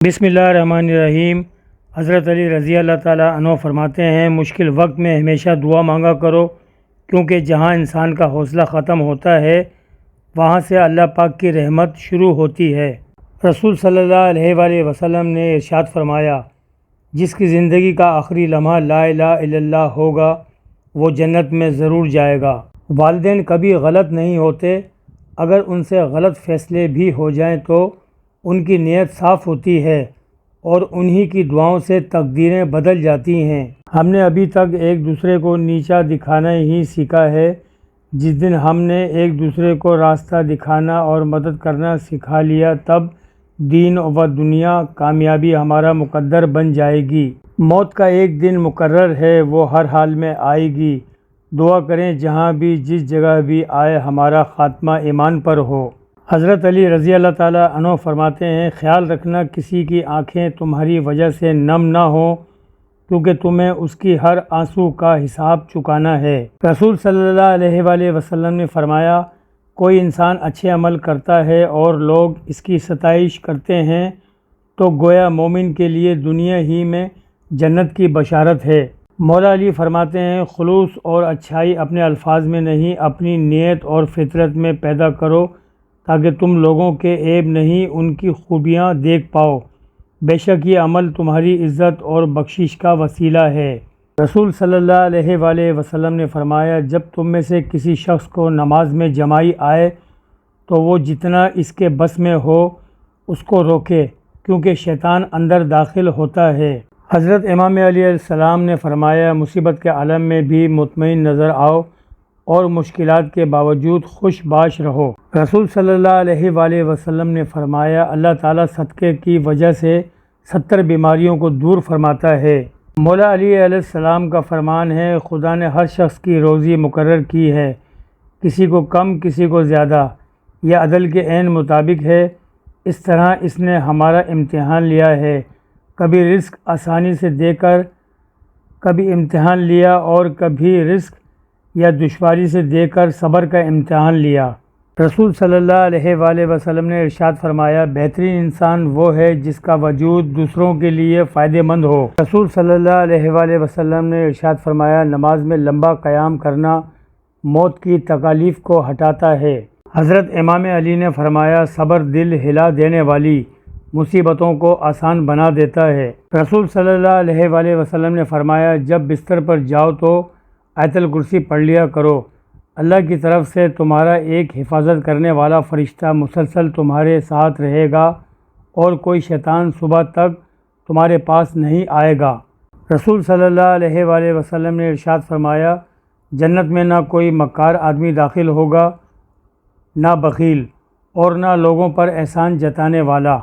بسم اللہ الرحمن الرحیم۔ حضرت علی رضی اللہ تعالیٰ عنہ فرماتے ہیں، مشکل وقت میں ہمیشہ دعا مانگا کرو، کیونکہ جہاں انسان کا حوصلہ ختم ہوتا ہے وہاں سے اللہ پاک کی رحمت شروع ہوتی ہے۔ رسول صلی اللہ علیہ وآلہ وسلم نے ارشاد فرمایا، جس کی زندگی کا آخری لمحہ لا الہ الا اللہ ہوگا وہ جنت میں ضرور جائے گا۔ والدین کبھی غلط نہیں ہوتے، اگر ان سے غلط فیصلے بھی ہو جائیں تو ان کی نیت صاف ہوتی ہے اور انہی کی دعاؤں سے تقدیریں بدل جاتی ہیں۔ ہم نے ابھی تک ایک دوسرے کو نیچا دکھانا ہی سیکھا ہے۔ جس دن ہم نے ایک دوسرے کو راستہ دکھانا اور مدد کرنا سکھا لیا تب دین و دنیا کامیابی ہمارا مقدر بن جائے گی۔ موت کا ایک دن مقرر ہے، وہ ہر حال میں آئے گی۔ دعا کریں جہاں بھی جس جگہ بھی آئے ہمارا خاتمہ ایمان پر ہو۔ حضرت علی رضی اللہ تعالیٰ عنہ فرماتے ہیں، خیال رکھنا کسی کی آنکھیں تمہاری وجہ سے نم نہ ہوں، کیونکہ تمہیں اس کی ہر آنسو کا حساب چکانا ہے۔ رسول صلی اللہ علیہ وآلہ وسلم نے فرمایا، کوئی انسان اچھے عمل کرتا ہے اور لوگ اس کی ستائش کرتے ہیں تو گویا مومن کے لیے دنیا ہی میں جنت کی بشارت ہے۔ مولا علی فرماتے ہیں، خلوص اور اچھائی اپنے الفاظ میں نہیں، اپنی نیت اور فطرت میں پیدا کرو تاکہ تم لوگوں کے عیب نہیں ان کی خوبیاں دیکھ پاؤ۔ بے شک یہ عمل تمہاری عزت اور بخشش کا وسیلہ ہے۔ رسول صلی اللہ علیہ وآلہ وسلم نے فرمایا، جب تم میں سے کسی شخص کو نماز میں جماعی آئے تو وہ جتنا اس کے بس میں ہو اس کو روکے، کیونکہ شیطان اندر داخل ہوتا ہے۔ حضرت امام علیہ السلام نے فرمایا، مصیبت کے عالم میں بھی مطمئن نظر آؤ اور مشکلات کے باوجود خوش باش رہو۔ رسول صلی اللہ علیہ وآلہ وسلم نے فرمایا، اللہ تعالیٰ صدقے کی وجہ سے 70 بیماریوں کو دور فرماتا ہے۔ مولا علی علیہ السلام کا فرمان ہے، خدا نے ہر شخص کی روزی مقرر کی ہے، کسی کو کم کسی کو زیادہ، یہ عدل کے عین مطابق ہے۔ اس طرح اس نے ہمارا امتحان لیا ہے، کبھی رزق آسانی سے دے کر کبھی امتحان لیا اور کبھی رزق یا دشواری سے دے کر صبر کا امتحان لیا۔ رسول صلی اللہ علیہ وآلہ وسلم نے ارشاد فرمایا، بہترین انسان وہ ہے جس کا وجود دوسروں کے لیے فائدہ مند ہو۔ رسول صلی اللہ علیہ وآلہ وسلم نے ارشاد فرمایا، نماز میں لمبا قیام کرنا موت کی تکالیف کو ہٹاتا ہے۔ حضرت امام علی نے فرمایا، صبر دل ہلا دینے والی مصیبتوں کو آسان بنا دیتا ہے۔ رسول صلی اللہ علیہ وآلہ وسلم نے فرمایا، جب بستر پر جاؤ تو آیت الکرسی پڑھ لیا کرو، اللہ کی طرف سے تمہارا ایک حفاظت کرنے والا فرشتہ مسلسل تمہارے ساتھ رہے گا اور کوئی شیطان صبح تک تمہارے پاس نہیں آئے گا۔ رسول صلی اللہ علیہ وآلہ وسلم نے ارشاد فرمایا، جنت میں نہ کوئی مکار آدمی داخل ہوگا، نہ بخیل اور نہ لوگوں پر احسان جتانے والا۔